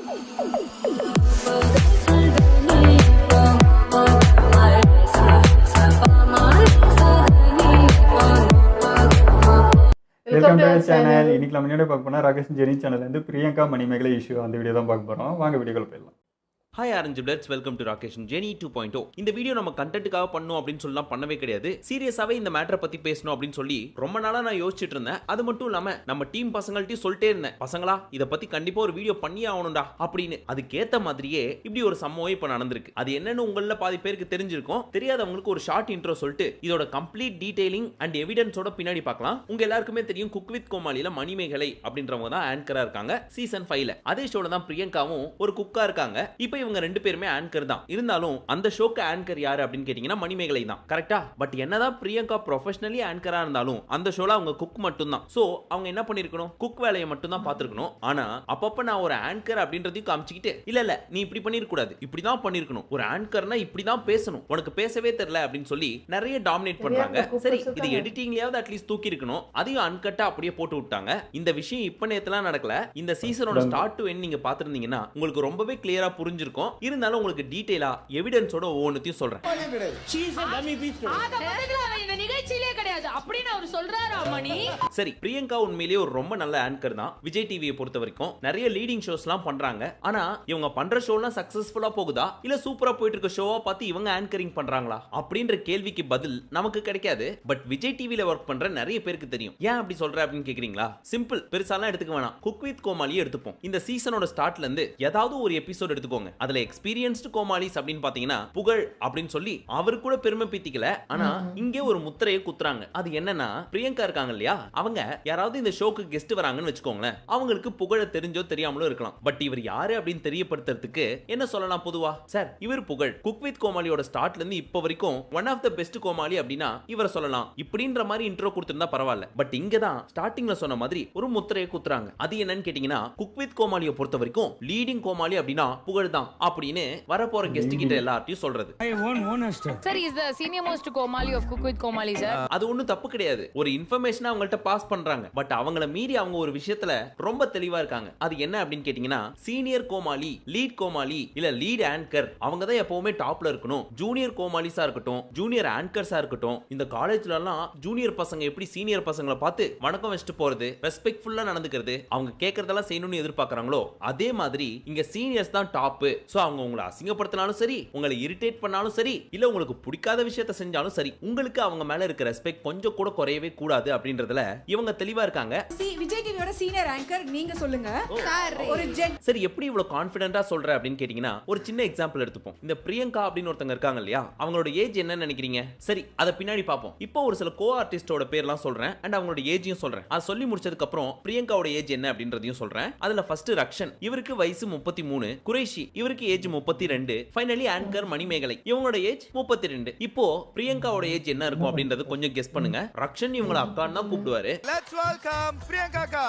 Welcome to channel. இன்னைக்கு நம்ம என்ன பார்க்க போனால் ராகேஷ் ஜெனி சேனல்லேருந்து பிரியங்கா மணிமேகலை இஷ்யூ அந்த வீடியோ தான் பார்க்க போகிறோம். வாங்க வீடியோக்குள்ள போயிடலாம். Hi orange பிளட்ஸ், welcome to Rakesh Jenny 2.0. இந்த வீடியோ நம்ம கண்டென்ட்டுக்காக பண்ணணும் அப்படின்னு சொல்லலாம், பண்ணவே கிடையாது. சீரியஸாவே இந்த மேட்டரை பத்தி பேசணும் அப்படின்னு சொல்லி ரொம்ப நாளா நான் யோசிச்சுட்டு இருந்தேன். அது மட்டும் இல்லாம நம்ம டீம் பசங்கள்ட்டையும் சொல்லிட்டே இருந்தேன், பசங்களா இதை பத்தி கண்டிப்பா ஒரு வீடியோ பண்ணி ஆகணும்டா அப்படின்னு. அதுக்கேத்த மாதிரியே இப்படி ஒரு சம்பவம் இப்ப நடந்திருக்கு. அது என்னன்னு உங்கள பாதி பேருக்கு தெரிஞ்சிருக்கும், தெரியாதவங்களுக்கு ஒரு ஷார்ட் இன்ட்ரோ சொல்லிட்டு இதோட கம்ப்ளீட் டீடைலிங் அண்ட் எவிடன்ஸோட பின்னாடி பார்க்கலாம். உங்க எல்லாருக்குமே தெரியும், குக் வித் கோமாளியில மணிமேகலை அப்படின்றவங்க தான் ஆங்கரா இருக்காங்க சீசன் 5ல. அதே ஷோல தான் பிரியங்காவும் ஒரு குக்கா இருக்காங்க. இப்போ இவங்க ரெண்டு பேருமே ஆங்கர் தான். இருந்தாலும் அந்த ஷோக்கு ஆங்கர் யாரு அப்படின்னு கேட்டீங்கன்னா மணிமேகலை தான், கரெக்டா? பட் என்னதான் பிரியங்கா ப்ரொஃபஷனலி ஆங்கரா இருந்தாலும் அந்த ஷோல அவங்க குக் மட்டும் தான். சோ அவங்க என்ன பண்ணிருக்கணும், குக் வேலையை மட்டும் தான் பார்த்திருக்கணும். ஆனா அப்பப்ப நான் ஒரு ஆங்கர் அப்படின்றதையும் காமிச்சிக்கிட்டு, இல்ல நீ இப்படி பண்ணிருக்க கூடாது, இப்படிதான் பண்ணிருக்கணும், ஒரு ஆங்கர்னா இப்படிதான் பேசணும், உனக்கு பேசவே தெரியல அப்படின்னு சொல்லி நிறைய டாமினேட் பண்றாங்க. சரி, இது எடிட்டிங்லயாவது அட்லீஸ்ட் தூக்கி இருக்கணும், அதையும் அன்கட்டா அப்படியே போட்டு விட்டாங்க. இந்த விஷயம் இப்ப நேத்துலாம் நடக்கல. இந்த சீசனோட ஸ்டார்ட் டு எண்ட் நீங்க பாத்துருந்தீங்கன்னா உங்களுக்கு ரொம்பவே கிளியரா புரிஞ்சிருக்கும். இருந்தாலும் உங்களுக்கு டீடைலா எவிடன்ஸோட ஒவ்வொன்றையும் சொல்றேன். சரி, பிரியங்கா உண்மையிலேயே ஒரு ரொம்ப நல்ல ஆங்கர் தான். விஜய் டிவியை பொறுத்த வரைக்கும் நிறைய லீடிங் ஷோஸ்லாம் பண்றாங்க. ஆனா இவங்க பண்ற ஷோலாம் சக்சஸ்ஃபுல்லா போகுதா இல்ல சூப்பரா போயிட்டு இருக்க ஷோவா பார்த்து இவங்க ஆங்கரிங் பண்றாங்களா அப்படின்ற கேள்விக்கு பதில் நமக்கு கிடைக்காது. பட் விஜய் டிவில ஒர்க் பண்ற நிறைய பேருக்கு தெரியும். ஏன் அப்படி சொல்ற அப்படின்னு கேக்குறீங்களா? சிம்பிள், பெருசாலாம் எடுத்துக்க வேணாம். குக் வித் கோமாளியை எடுத்துப்போம். இந்த சீசனோட ஸ்டார்ட்ல இருந்து ஏதாவது ஒரு எபிசோட் எடுத்துக்கோங்க. அதுல எக்ஸ்பீரியன்ஸ்டு கோமாளிஸ் அப்படின்னு பாத்தீங்கன்னா புகழ் அப்படின்னு சொல்லி அவர் கூட பெருமை பீத்திக்கல. ஆனா இங்கே ஒரு முத்திரையை குத்துறாங்க. அது என்னன்னா, பிரியங்கா இருக்காங்க இல்லையா, அவங்க யாராவது இந்த ஷோக்கு கெஸ்ட் வராங்கன்னு வச்சுக்கோங்களேன், அவங்களுக்கு புகழ தெரிஞ்சோ தெரியாமலோ இருக்கலாம். பட் இவர் யாரு அப்படின்னு தெரியப்படுத்துறதுக்கு என்ன சொல்லலாம் பொதுவா? சார், இவர் புகழ் குக் வித் கோமாளியோட ஸ்டார்ட்ல இருந்து இப்போ வரைக்கும் ஒன் ஆஃப் த பெஸ்ட் கோமாளி அப்படின்னா இவரை சொல்லலாம். இப்படின்ற மாதிரி இன்ட்ரோ கொடுத்திருந்தா பரவாயில்ல. பட் இங்க தான் ஸ்டார்டிங்ல சொன்ன மாதிரி ஒரு முத்திரையை குத்துறாங்க. அது என்னன்னு கேட்டீங்கன்னா, குக் வித் கோமாளியை பொறுத்த வரைக்கும் லீடிங் கோமாளி அப்படின்னா புகழ் தான் அப்படின்னு வரப்போற கெஸ்ட் கிட்ட எல்லார்ட்டையும் சொல்றது. Sir, he is the senior most Komali of Cook with Komali, sir. அது ஒண்ணும் தப்பு கிடையாது. ஒரு இன்ஃபர்மேஷன் அவங்கள்ட்ட பாஸ் பண்றாங்க. பட் அவங்கள மீறி அவங்க ஒரு விஷயத்துல ரொம்ப தெளிவா இருக்காங்க. அது என்ன அப்படின்னு கேட்டீங்கன்னா, சீனியர் கோமாளி, லீட் கோமாளி இல்ல லீட் ஆங்கர் அவங்க தான் எப்பவுமே டாப்ல இருக்கணும். ஜூனியர் கோமாளிஸா இருக்கட்டும், ஜூனியர் ஆங்கர்ஸா இருக்கட்டும், இந்த காலேஜ்ல எல்லாம் ஜூனியர் பசங்க எப்படி சீனியர் பசங்களை பார்த்து வணக்கம் வச்சுட்டு போறது, ரெஸ்பெக்ட்ஃபுல்லா நடந்துக்கிறது, அவங்க கேட்கறதெல்லாம் செய்யணும்னு எதிர்பார்க்கறாங்களோ அதே மாதிரி இங்க சீனியர்ஸ் தான் டாப். சோ அவங்க உங்களை அசிங்கப்படுத்தினாலும் சரி, உங்களை இரிட்டேட் பண்ணாலும் சரி, இல்ல உங்களுக்கு பிடிக்காத விஷயத்தை செஞ்சாலும் சரி, உங்களுக்கு அவங்க மேல இருக்கிற ரெஸ்பெக்ட் கொஞ்சம் கூட குறையவே கூடாது அப்படின்றதுல இவங்க தெளிவா இருக்காங்க. விஜய் டிவியோட சீனியர் ஆங்கர் நீங்க சொல்லுங்க சார். ஒரு சரி, எப்படி இவ்வளவு கான்ஃபிடென்ட்டா சொல்ற அப்படின்னு கேட்டீங்கன்னா, ஒரு சின்ன எக்ஸாம்பிள் எடுத்துப்போம். இந்த பிரியங்கா அப்படின்னு ஒருத்தங்க இருக்காங்க இல்லையா, அவங்களோட ஏஜ் என்னன்னு நினைக்கிறீங்க? சரி, அதை பின்னாடி பார்ப்போம். இப்போ ஒரு சில கோ ஆர்டிஸ்டோட பேர்லாம் சொல்றேன் அண்ட் அவங்களோட ஏஜையும் சொல்றேன். அது சொல்லி முடிச்சதுக்கு அப்புறம் பிரியங்காவோட ஏஜ் என்ன அப்படின்றதையும் சொல்றேன். அதுல ஃபர்ஸ்ட் ரக்ஷன், இவருக்கு வயசு 33. குரேஷி, இவருக்கு ஏஜ் 32. ஃபைனலி ஆங்கர் மணிமேகலை, இவங்களோட ஏஜ் 32. இப்போ பிரியங்காவோட ஏஜ் என்ன இருக்கும் அப்படின்றது கொஞ்சம் கெஸ் பண்ணுங்க. ரக்ஷன் இவங்கள அக்கான்னு தான் கூப்பிடுவாரு. லெட்ஸ் வெல்கம் பிரியங்கா அக்கா.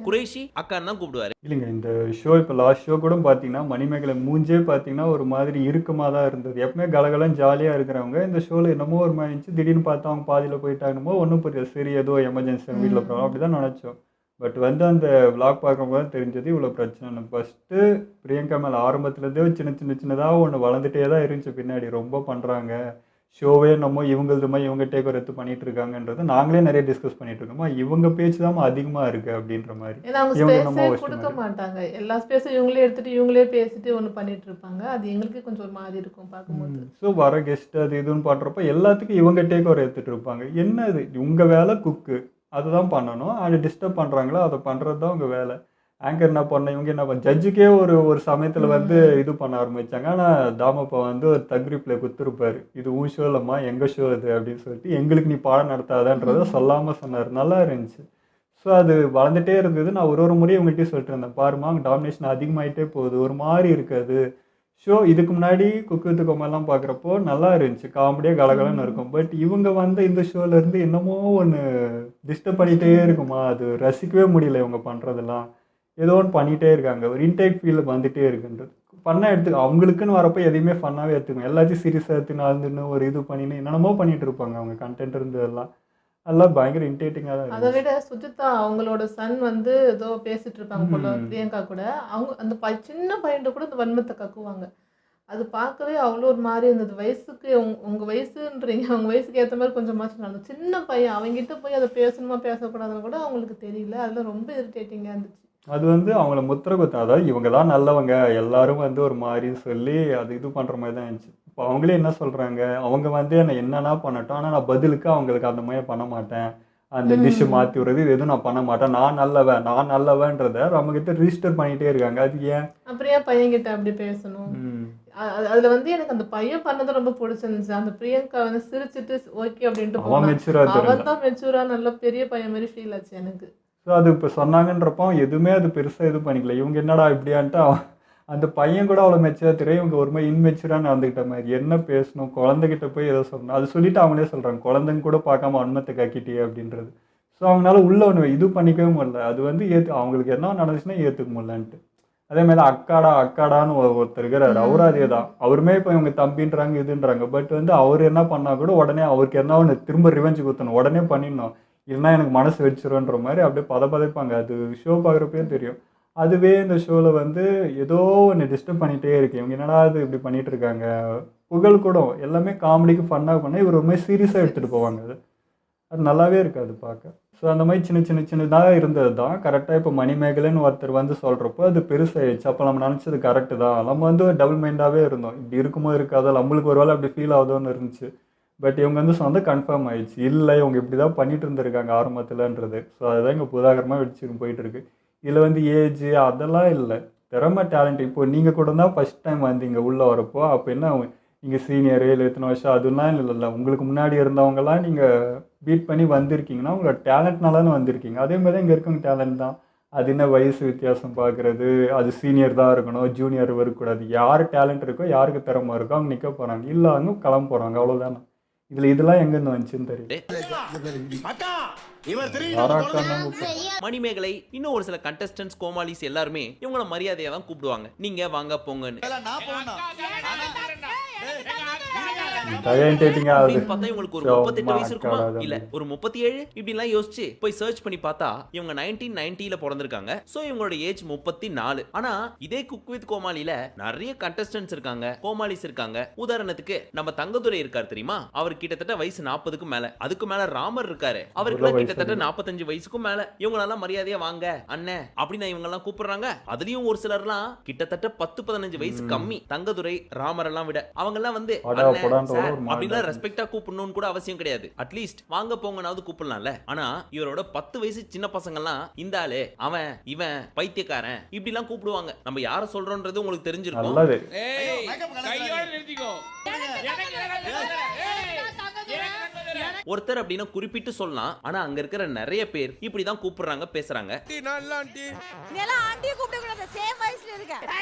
குரேஷி அக்கான்னு தான் கூப்பிடுவாரு. இல்லைங்க, இந்த ஷோ இப்போ லாஸ்ட் ஷோ கூட பார்த்தீங்கன்னா மணிமேகலை மூஞ்சே பார்த்தீங்கன்னா ஒரு மாதிரி இறுக்கமாக தான் இருந்தது. எப்பவுமே கலகலம் ஜாலியாக இருக்கிறவங்க இந்த ஷோவில் என்னமோ ஒரு மாதிரி இருந்துச்சு. திடீர்னு பார்த்தா அவங்க பாதியில் போயிட்டாங்கமோ ஒன்றும் புரியல. சரி, ஏதோ எமர்ஜென்சி வீட்டில் போகிறோம் அப்படி தான் நினச்சோம். பட் வந்து அந்த விளாக் பார்க்கும்போது தான் தெரிஞ்சது இவ்வளோ பிரச்சனை. ஃபஸ்ட்டு பிரியங்கா மேலே ஆரம்பத்துலேருந்தே சின்னதாக ஒன்று வளர்ந்துட்டே தான் இருந்துச்சு. பின்னாடி ரொம்ப பண்ணுறாங்க ஷோவே, நம்ம இவங்களதுமா இவங்க டேக் ஒரு எடுத்து பண்ணிட்டு இருக்காங்கன்றது நாங்களே நிறைய டிஸ்கஸ் பண்ணிட்டு இருக்கோமா. இவங்க பேச்சு தான் அதிகமாக இருக்கு அப்படின்ற மாதிரி. கொடுக்க மாட்டாங்க, எல்லா ஸ்பேஸும் இவங்களே எடுத்துட்டு இவங்களே பேசிட்டு ஒன்று பண்ணிட்டு இருப்பாங்க. அது எங்களுக்கு கொஞ்சம் ஒரு மாதிரி இருக்கும் பார்க்கும்போது. ஸோ வர கெஸ்ட் அது இதுன்னு பண்ணுறப்ப எல்லாத்துக்கும் இவங்க டேக் ஒரு எடுத்துட்டு இருப்பாங்க. என்ன இது உங்கள் வேலை, குக்கு அதுதான் பண்ணணும். அது டிஸ்டர்ப் பண்ணுறாங்களோ அதை பண்ணுறது தான் உங்கள் வேலை. ஆங்கர் என்ன பண்ண, இவங்க என்ன பண்ண, ஜட்ஜுக்கே ஒரு சமயத்தில் வந்து இது பண்ண ஆரம்பித்தாங்க. ஆனால் தாமப்பா வந்து ஒரு தக்ரிப்ல குத்துருப்பார், இது உன் ஷோ இல்லைம்மா எங்கள் ஷோ இது அப்படின்னு சொல்லிட்டு, எங்களுக்கு நீ பாடம் நடத்தாதன்றதை சொல்லாமல் சொன்னார். நல்லா இருந்துச்சு. ஸோ அது வளர்ந்துட்டே இருந்தது. நான் ஒரு முறையும் இவங்கள்ட்டே சொல்லிட்டு இருந்தேன், பாருமா அங்கே டாமினேஷன் அதிகமாகிட்டே போகுது, ஒரு மாதிரி இருக்காது ஷோ. இதுக்கு முன்னாடி குக் வித் கோமாளிலாம் பார்க்குறப்போ நல்லா இருந்துச்சு, காமெடியாக கலகலன்னு இருக்கும். பட் இவங்க வந்து இந்த ஷோலேருந்து என்னமோ ஒன்று டிஸ்டர்ப் பண்ணிகிட்டே இருக்குமா, அது ரசிக்கவே முடியல. இவங்க பண்ணுறதெல்லாம் ஏதோ ஒன்று பண்ணிகிட்டே இருக்காங்க, ஒரு இன்டேக் ஃபீல் வந்துகிட்டே இருக்குன்றது. ஃபன்னாக எடுத்துக்க அவங்களுக்குன்னு வரப்போ எதையுமே ஃபன்னாகவே எடுத்துக்கணும். எல்லாத்தையும் சீரியஸாக எடுத்துன்னு ஒரு இது பண்ணின்னு என்னென்னமோ பண்ணிகிட்டு இருப்பாங்க அவங்க கண்டென்ட் இருந்ததெல்லாம். அதெல்லாம் பயங்கர இரிட்டேட்டிங்காக தான் அதை இருந்துச்சு. விட சுஜிதா அவங்களோட சன் வந்து ஏதோ பேசிட்டு இருப்பாங்க போல பிரியங்கா கூட. அவங்க அந்த சின்ன பையன்கிட்ட கூட இந்த வன்மத்தை கக்குவாங்க. அது பார்க்கவே அவ்வளோ ஒரு மாதிரி இருந்தது. வயசுக்கு உங்க வயசுன்றீங்க, அவங்க வயசுக்கு ஏற்ற மாதிரி கொஞ்சமாச்சும் நடந்தது. சின்ன பையன் அவங்ககிட்ட போய் அதை பேசணுமா பேசக்கூடாதுன்னு கூட அவங்களுக்கு தெரியல. அதெல்லாம் ரொம்ப இரிட்டேட்டிங்காக இருந்துச்சு. அது வந்து அவங்கள முத்திர குத்த, அதாவது இவங்க தான் நல்லவங்க எல்லாரும் வந்து ஒரு மாதிரி சொல்லி அது இது பண்ணுற மாதிரி தான் இருந்துச்சு. இப்போ அவங்களே என்ன சொல்கிறாங்க, அவங்க வந்து என்னன்னா பண்ணட்டும், ஆனால் நான் பதிலுக்கு அவங்களுக்கு அந்த மாதிரி பண்ண மாட்டேன், அந்த டிஷ்ஷு மாற்றி விடுறது இது எதுவும் நான் பண்ண மாட்டேன், நான் நல்லவன்றதை நம்மக்கிட்ட ரிஜிஸ்டர் பண்ணிகிட்டே இருக்காங்க. அது ஏன்? அப்புறம் ஏன் பையன்கிட்ட அப்படி பேசணும்? அதுல வந்து எனக்கு அந்த பையன் பண்ணது ரொம்ப பிடிச்சிருந்துச்சு. அந்த பிரியங்கா வந்து சிரிச்சிட்டு ஓகே அப்படின்ட்டு அவன் மெச்சூராக அவன் தான் மெச்சூரா நல்ல பெரிய பையன் மாதிரி ஃபீல் ஆச்சு எனக்கு. ஸோ அது இப்போ சொன்னாங்கன்றப்போ எதுவுமே அது பெருசாக இது பண்ணிக்கல. இவங்க என்னடா இப்படியான்ட்டு அந்த பையன் கூட அவ்வளோ மெச்சூராக தெரியும், இவங்க ஒரு மாதிரி இன்மெச்சூராக நடந்துக்கிட்ட மாதிரி. என்ன பேசணும், குழந்தைகிட்ட போய் ஏதோ சொல்லணும், அது சொல்லிட்டு அவங்களே சொல்கிறாங்க குழந்தைங்க கூட பார்க்காம வன்மத்தை கக்கிட்டியே அப்படின்றது. ஸோ அவங்களால உள்ள ஒன்று இது பண்ணிக்கவே முடியல. அது வந்து அவங்களுக்கு என்ன நடந்துச்சுன்னா ஏற்றுக்க முடியலன்ட்டு. அதே மாதிரி அக்காடான்னு ஒருத்தர் இருக்கிறாரு, அவரும் அதே தான். அவருமே இப்போ இவங்க தம்பின்றாங்க இதுன்றாங்க. பட் வந்து அவர் என்ன பண்ணால் கூட உடனே அவருக்கு என்ன ஒன்று திரும்ப ரிவெஞ்சு குத்தணும், உடனே பண்ணிடணும், இல்லைன்னா எனக்கு மனசு வெடிச்சிருன்ற மாதிரி அப்படியே பதைப்பாங்க. அது ஷோ பார்க்குறப்பே தெரியும். அதுவே இந்த ஷோவில் வந்து ஏதோ ஒன்று டிஸ்டர்ப் பண்ணிகிட்டே இருக்கு. இவங்க என்னடா இது இப்படி பண்ணிகிட்டு இருக்காங்க. புகழ் கூட எல்லாமே காமெடிக்கு ஃபன்னாக பண்ணால் இவர் ஒரு மாதிரி சீரியஸாக எடுத்துகிட்டு போவாங்க. அது நல்லாவே இருக்காது பார்க்க. ஸோ அந்த மாதிரி சின்னதாக இருந்தது தான். கரெக்டாக இப்போ மணிமேகலைன்னு ஒருத்தர் வந்து சொல்கிறப்போ அது பெருசாகிடுச்சு. அப்போ நம்ம நினச்சது கரெக்டு தான். நம்ம வந்து டபுள் மைண்டாகவே இருந்தோம், இப்படி இருக்குமோ இருக்காதோ, நம்மளுக்கு ஒரு வேளை அப்படி ஃபீல் ஆகுதோன்னு இருந்துச்சு. பட் இவங்க வந்து சொந்த கன்ஃபார்ம் ஆயிடுச்சு, இல்லை இவங்க இப்படி தான் பண்ணிட்டு இருந்திருக்காங்க ஆரம்பத்தில்ன்றது. ஸோ அதுதான் இங்கே புதாகரமாக வெடிச்சுன்னு போயிட்டுருக்கு. இதில் வந்து ஏஜ் அதெல்லாம் இல்லை, திறமை டேலண்ட். இப்போ நீங்கள் கூட தான் ஃபஸ்ட் டைம் வந்தீங்க உள்ளே வரப்போ, அப்போ என்ன நீங்கள் சீனியரு இல்லை எத்தனை வருஷம் அதெல்லாம் இல்லை, உங்களுக்கு முன்னாடி இருந்தவங்கலாம் நீங்கள் பீட் பண்ணி வந்திருக்கீங்கன்னா உங்களோட டேலண்ட்னாலும் வந்திருக்கீங்க. அதே மாதிரி தான் இங்கே இருக்கவங்க டேலண்ட் தான். அது என்ன வயசு வித்தியாசம் பார்க்குறது, அது சீனியர் தான் இருக்கணும் ஜூனியர் இருக்கக்கூடாது. யார் டேலண்ட் இருக்கோ யாருக்கு திறமை இருக்கோ அவங்க நிற்க போகிறாங்க, இல்லை அவங்க கிளம்ப போகிறாங்க, அவ்வளோதானே. இதில் இதெல்லாம் எங்கேருந்து வந்துச்சுன்னு தெரியல. மணிமேகலை இன்னும் ஒரு சில கண்டஸ்டன்ஸ் கோமாளிஸ் எல்லாருமே இவங்கள மரியாதையா தான் கூப்பிடுவாங்க, நீங்க வாங்க போங்கன்னு. பார்த்தா இவங்களுக்கு ஒரு 38 வயசு இருக்குமா, இல்ல ஒரு 37 இப்படிலாம் யோசிச்சு போய் சர்ச் பண்ணி பார்த்தா இவங்க 1990ல பிறந்திருக்காங்க. சோ இவங்களோட ஏஜ் 34. ஆனா இதே குக் வித் கோமாளில நிறைய கண்டஸ்டன்ட்ஸ் இருக்காங்க, கோமாளிஸ் இருக்காங்க. உதாரணத்துக்கு நம்ம தங்கதுரை இருக்காரு தெரியுமா, அவர் கிட்டத்தட்ட வயசு 40க்கு மேல. அதுக்கு மேல ராமர் இருக்காரு, அவருக்கு கிட்டத்தட்ட 45 வயசுக்கும் மேல. இவங்க எல்லாம் மரியாதையா வாங்க அண்ணே அப்படின்னு இவங்க எல்லாம் கூப்பிடுறாங்க. அதுலயும் ஒரு சிலர்லாம் கிட்டத்தட்ட 10-15 வயசு கம்மி, தங்கதுரை ராமர் எல்லாம் விட. அவங்க எல்லாம் வந்து அப்படிலாம் ரெஸ்பெக்டா கூப்பிடணும்னு கூட அவசியம் கிடையாது. அட்லீஸ்ட் வாங்க போங்கனாவது கூப்பிடலாம்ல. ஆனா இவரோட 10 வயசு சின்ன பசங்க எல்லாம் இந்த ஆளு அவன் இவன் பைத்தியக்காரன் இப்படி எல்லாம் கூப்பிடுவாங்க. நம்ம யார சொல்றோம்ன்றது உங்களுக்கு தெரிஞ்சிருக்கும். ஒருத்தர் அப்படின்னா குறிப்பிட்டு சொல்லலாம், ஆனா அங்க இருக்கிற நிறைய பேர் இப்படிதான் கூப்பிடுறாங்க பேசுறாங்க.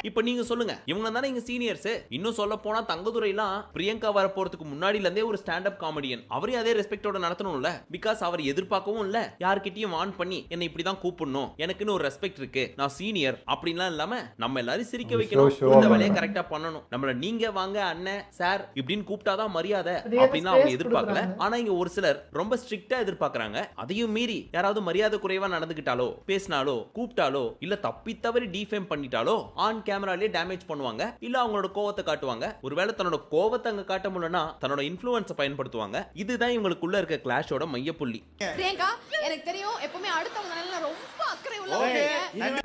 இப்ப நீங்க சொல்லுங்க, இவங்க தானே இங்க சீனியர்ஸ். இன்னும் சொல்ல போனா தங்கதுரை எல்லாம் பிரியங்கா வர போறதுக்கு முன்னாடில இருந்தே ஒரு ஸ்டாண்ட் அப் காமெடியன். அவரே அதே ரெஸ்பெக்டோட நடத்தணும்ல. பிகாஸ் அவர் எதிர்பார்க்கவும் இல்ல, யார்கிட்டயும் வான் பண்ணி என்ன இப்படிதான் கூப்பிடணும், எனக்குன்னு ஒரு ரெஸ்பெக்ட் இருக்கு, நான் சீனியர் அப்படின்லாம் இல்லாம நம்ம எல்லாரும் சிரிக்க வைக்கணும், இந்த வேலையை கரெக்டா பண்ணணும். நம்மள நீங்க வாங்க அண்ணன் சார் இப்படின்னு கூப்பிட்டாதான் மரியாதை அப்படின்னு அவங்க எதிர்பார்க்கல. ஆனா இங்க ஒரு சிலர் ரொம்ப ஸ்ட்ரிக்ட்டா எதிர்பார்க்கறாங்க. அதையும் மீறி யாராவது மரியாதை குறைவா நடந்துக்கிட்டாலோ, பேசினாலோ, கூப்பிட்டாலோ, இல்ல தப்பி தவறி டிஃபேம் பண்ணிட்டாலோ ஆன் கேமராலே டேமேஜ் பண்ணுவாங்க, இல்ல அவங்களோட கோவத்தை காட்டுவாங்க. ஒருவேளை தன்னோட கோவத்தை அங்க காட்ட முடியலனா தன்னோட இன்ஃப்ளூயன்ஸை பயன்படுத்துவாங்க. இதுதான் இவங்களுக்குள்ள இருக்க கிளாஷோட மையப்புள்ளி. பிரியங்கா, எனக்கு தெரியும் எப்பவுமே அடுத்தவங்க மேல ரொம்ப அக்கறை உள்ளவங்க.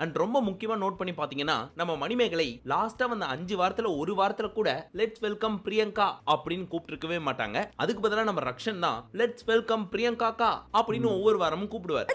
அண்ட் ரொம்ப முக்கியமா நோட் பண்ணி பாத்தீங்கன்னா நம்ம மணிமேகலை லாஸ்டா வந்த 5 வாரத்துல ஒரு வாரத்துல கூட லெட்ஸ் வெல்கம் பிரியங்கா அப்படின்னு கூப்பிட்டுருக்கவே மாட்டாங்க. அதுக்கு பதிலா நம்ம ரக்ஷன் தான் லெட்ஸ் வெல்கம் பிரியங்காக்கா அப்படின்னு ஒவ்வொரு வாரமும் கூப்பிடுவார்.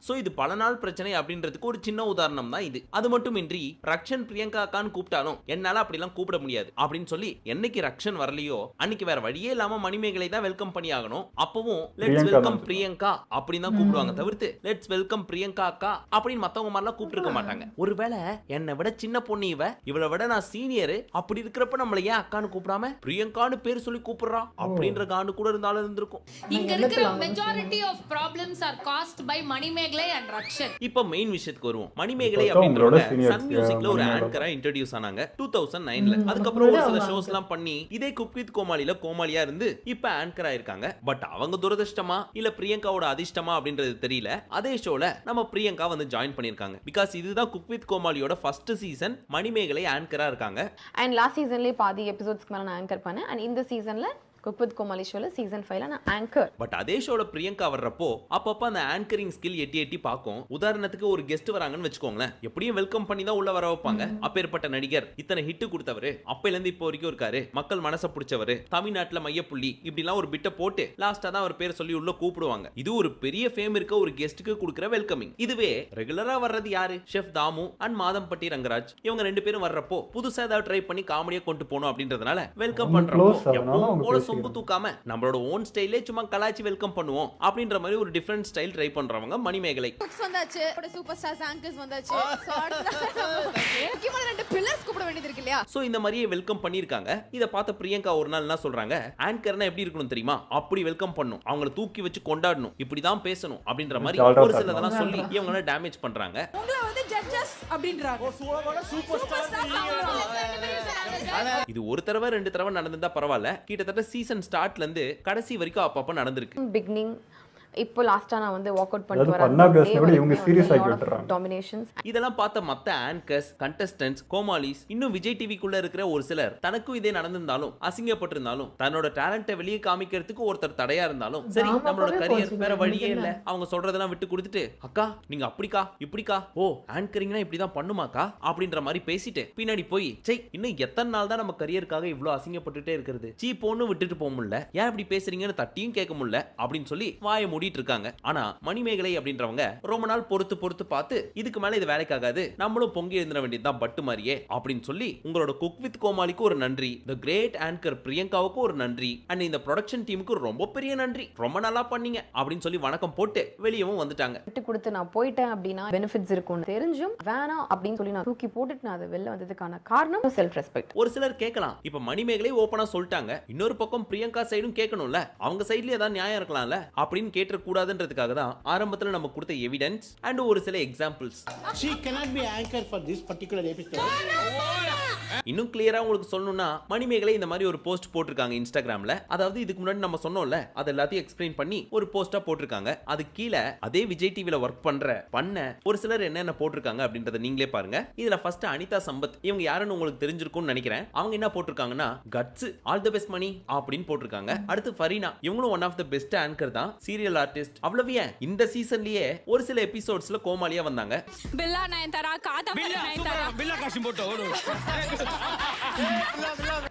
சோ இது பல நாள் பிரச்சனை அப்படின்றதுக்கு ஒரு சின்ன உதாரணம் தான் இது. அது மட்டுமின்றி ரக்ஷன் பிரியங்காக்கான்னு கூப்பிட்டாலும் என்னால அப்படிலாம் கூப்பிட முடியாது அப்படின்னு சொல்லி என்னைக்கு ரக்ஷன் வரலையோ அன்னைக்கு வேற வழியே இல்லாம மணிமேகலை தான் வெல்கம் பண்ணி ஆகணும். அப்பவும் லெட்ஸ் வெல்கம் பிரியங்கா அப்படின்னு தான் கூப்பிடுவாங்க, தவிர்த்து லெட்ஸ் வெல்கம் பிரியங்கா அக்கா அப்படின்னு மத்தவங்க மாதிரிலாம் கூப்பிட்டு இருக்க மாட்டாங்க. ஒருவேளை என்னை விட சின்ன பொண்ணு இவளை விட நான் சீனியர் அப்படி இருக்கிறப்ப நம்மள ஏன் அக்கான்னு கூப்பிடாம பிரியங்கான்னு பேர் சொல்லி கூப்பிடுறா அப்படின்ற காண்டு கூட இருந்தாலும் இருந்திருக்கும். இங்க இருக்கிற majority of problems are caused by Manimegalai and Rakshan. இப்போ மெயின் விஷயத்துக்கு வருவோம். மணிமேகலை இப்போ உங்களோட அப்படின்றவங்க senior சன் மியூசிக்ல ஒரு மணிமேகலை. ஆங்கரா இன்ட்ரோடியூஸ் ஆனாங்க 2009ல. அதுக்கப்புறம் ஒரு சில ஷோஸ் எல்லாம் பண்ணி இதே குக் வித் கோமாளில கோமாளியா இருந்து இப்ப ஆங்கரா இருக்காங்க. பட் அவங்க துரதிர்ஷ்டமா இல்ல பிரியங்காவோட அதிர்ஷ்டமா அப்படின்றது தெரியல. அதே ஷோல நம்ம பிரியங்கா வந்து ஜாயின் பண்ணிருக்காங்க. பிகாஸ் இதுதான் குக் வித் கோமாளியோட ஃபர்ஸ்ட் சீசன். மணிமேகலை ஆங்கரா இருக்காங்க. அண்ட் லாஸ்ட் சீசன்லேயே பாதி எபிசோட்ஸ்க்கு மேலே நான் ஆங்கர் பண்ணேன். அண்ட் இந்த சீசனில் குக் வித் கோமாளி ஷோவில் சீசன் 5ல நான் ஆங்கர். பட் அதே ஷோல பிரியங்கா வர்றப்போ அப்பப்ப அந்த ஆங்கரிங் ஸ்கில் எட்டி எட்டி பார்க்கும். உதாரணத்துக்கு ஒரு கெஸ்ட் வராங்கன்னு வச்சுக்கோங்களேன், எப்படியும் வெல்கம் பண்ணி தான் உள்ள வர வைப்பாங்க. அப்பேற்பட்ட நடிகர், இத்தனை ஹிட் கொடுத்தவரு, அப்பையில இருந்து இப்போ வரைக்கும் இருக்காரு, மக்கள் மனசை பிடிச்சவரு, தமிழ்நாட்டுல மையப்புள்ளி, இப்படிலாம் ஒரு பிட்ட போட்டு லாஸ்டா தான் அவர் பேர் சொல்லி உள்ள கூப்பிடுவாங்க. இது ஒரு பெரிய ஃபேம் இருக்க ஒரு கெஸ்ட்டுக்கு கொடுக்குற வெல்கமிங். இதுவே ரெகுலரா வர்றது யாரு? Chef Damu and Madhampatti Rangaraj. இவங்க ரெண்டு பேரும் வர்றப்போ புதுசா ஏதாவது ட்ரை பண்ணி காமெடியா கொண்டு போகணும் அப்படின்றதுனால வெல்கம் அவங்க பண்றப்போ close அதனால அவங்க போல பேசிக்கிறாங்க. சொம்பு தூக்காம நம்மளோட ஓன் ஸ்டைலே சும்மா கலாச்சி வெல்கம் பண்ணுவோம் அப்படின்ற மாதிரி ஒரு டிஃபரண்ட் ஸ்டைல் ட்ரை பண்றவங்க மணிமேகலை. குக்ஸ் வந்தாச்சு, சூப்பர் ஸ்டார்ஸ் ஆங்கர்ஸ் வந்தாச்சு. சோ முக்கியமான ரெண்டு பில்லர்ஸ் கூப்பிட வேண்டியது இருக்கு இல்லையா? சோ இந்த மாதிரியே வெல்கம் பண்ணிருக்காங்க. இத பார்த்த பிரியங்கா ஒரு நாள் என்ன சொல்றாங்க, ஆங்கர்னா எப்படி இருக்கணும் தெரியுமா? அப்படி வெல்கம் பண்ணணும், அவங்கள தூக்கி வச்சு கொண்டாடணும், இப்படிதான் பேசணும் அப்படின்ற மாதிரி ஒரு சிலதெல்லாம் சொல்லி இவங்கள டேமேஜ் பண்றாங்க. உங்களை வந்து ஜட்ஜஸ் அப்படின்றாங்க. சூப்பர் இது ஒரு தடவை ரெண்டு தடவை நடந்திருந்தா பரவாயில்ல, கிட்டத்தட்ட சீசன் ஸ்டார்ட்ல இருந்து கடைசி வரைக்கும் அப்பப்ப நடந்திருக்கு. பிகினிங் இப்போ லாஸ்டா நான் வந்து வாக் அவுட் பண்ணிட்டு அதாவது பண்ணா பேசுன விட இவங்க serious ஆக்கி விட்டுறாங்க. டாமினேஷன்ஸ். இதெல்லாம் பார்த்த மத்த ஆங்கர்ஸ், கண்டஸ்டன்ட்ஸ், கோமாளிஸ், இன்னும் விஜய் டிவிக்குள்ள இருக்கிற ஒரு சிலர் தனக்கும் இதே நடந்திருந்தாலும் அசிங்கப்பட்டிருந்தாலும் தன்னோட டேலண்ட்டை வெளியே காமிக்கிறதுக்கு ஒருத்தர் தடையா இருந்தாலும் சரி, ஆமா, நம்மளோட போய் கரியர் போச்சுங்க, வேற வழியே நீங்க இல்ல, அவங்க சொல்றதெல்லாம் விட்டு கொடுத்துட்டு அக்கா நீங்க அப்படிக்கா இப்படிக்கா, ஓ ஆங்கரிங்னா இப்படிதான் பண்ணுமாக்கா அப்படின்ற மாதிரி பேசிட்டு பின்னாடி போய் சை இன்னும் எத்தனை நாள் தான் நம்ம கரியருக்காக இவ்வளவு அசிங்கப்பட்டுட்டே இருக்கிறது, சீப்போன்னு விட்டுட்டு போக முடியல, ஏன் இப்படி பேசுறீங்கன்னு தட்டியும் கேட்க முடியல அப்படின்னு சொல்லி வாயை மூடிட்டு இருக்காங்க. ஆனா மணிமேகலை அப்படின்றவங்க ரொம்ப நாள் பொறுத்து பார்த்து இதுக்கு மேல இது வேலைக்காகாது, நம்மளும் பொங்கி எழுந்திர வேண்டியதுதான் பட்டு மாதிரியே அப்படின்னு சொல்லி உங்களோட குக் வித் கோமாளிக்கு ஒரு நன்றி, தி கிரேட் ஆங்கர் பிரியங்காவுக்கு ஒரு நன்றி, அண்ட் இந்த ப்ரொடக்ஷன் டீமுக்கு ரொம்ப பெரிய நன்றி, ரொம்ப நல்லா பண்ணீங்க அப்படின்னு சொல்லி வணக்கம் போட்டு வெளியவும் வந்துட்டாங்க. விட்டு கொடுத்து நான் போயிட்டேன் அப்படின்னா பெனிஃபிட்ஸ் இருக்கும்னு தெரிஞ்சும் வேணாம் அப்படின்னு சொல்லி நான் தூக்கி போட்டுட்டு நான் அதை வெளில வந்ததுக்கான காரணம் செல்ஃப் ரெஸ்பெக்ட். ஒரு சிலர் கேட்கலாம், இப்ப மணிமேகலை ஓப்பனா சொல்லிட்டாங்க, இன்னொரு பக்கம் பிரியங்கா சைடும் கேட்கணும்ல, அவங்க சைடுல ஏதாவது நியாயம் இருக்கலாம்ல அப்படின்னு கேட்ட கூடாதுன்றதுக்காக தான் ஆரம்பத்துல நம்ம கொடுத்த எவிடன்ஸ் அண்ட் ஒரு சில examples. She cannot be anchor for this particular episode. இன்னும் கிளியரா உங்களுக்கு சொல்லணும்னா மணிமேகலை இந்த மாதிரி ஒரு போஸ்ட் போட்டிருக்காங்க இன்ஸ்டாகிராம்ல. அதாவது இதுக்கு முன்னாடி நம்ம சொன்னோம்ல, அது எல்லாத்தையும் எக்ஸ்பிளைன் பண்ணி ஒரு போஸ்டா போட்டிருக்காங்க. அது கீழே அதே விஜய் டிவில ஒர்க் பண்ண ஒரு சிலர் என்னென்ன போட்டிருக்காங்க அப்படின்றத நீங்களே பாருங்க. இதுல ஃபர்ஸ்ட் அனிதா சம்பத், இவங்க யாருன்னு உங்களுக்கு தெரிஞ்சிருக்கும்னு நினைக்கிறேன். அவங்க என்ன போட்டிருக்காங்கன்னா, guts all the best Mani அப்படின்னு போட்டிருக்காங்க. அடுத்து ஃபரீனா, இவங்களும் one of the best anchor தான், சீரியல் ஆர்டிஸ்ட். அவ்வளவு ஏன் இந்த சீசன்லயே ஒரு சில எபிசோட்ஸ்ல கோமாளியா வந்தாங்க. பில்லா நயன்தாரா காதா நயன்தாரா பில்லா காஷி போட்டோ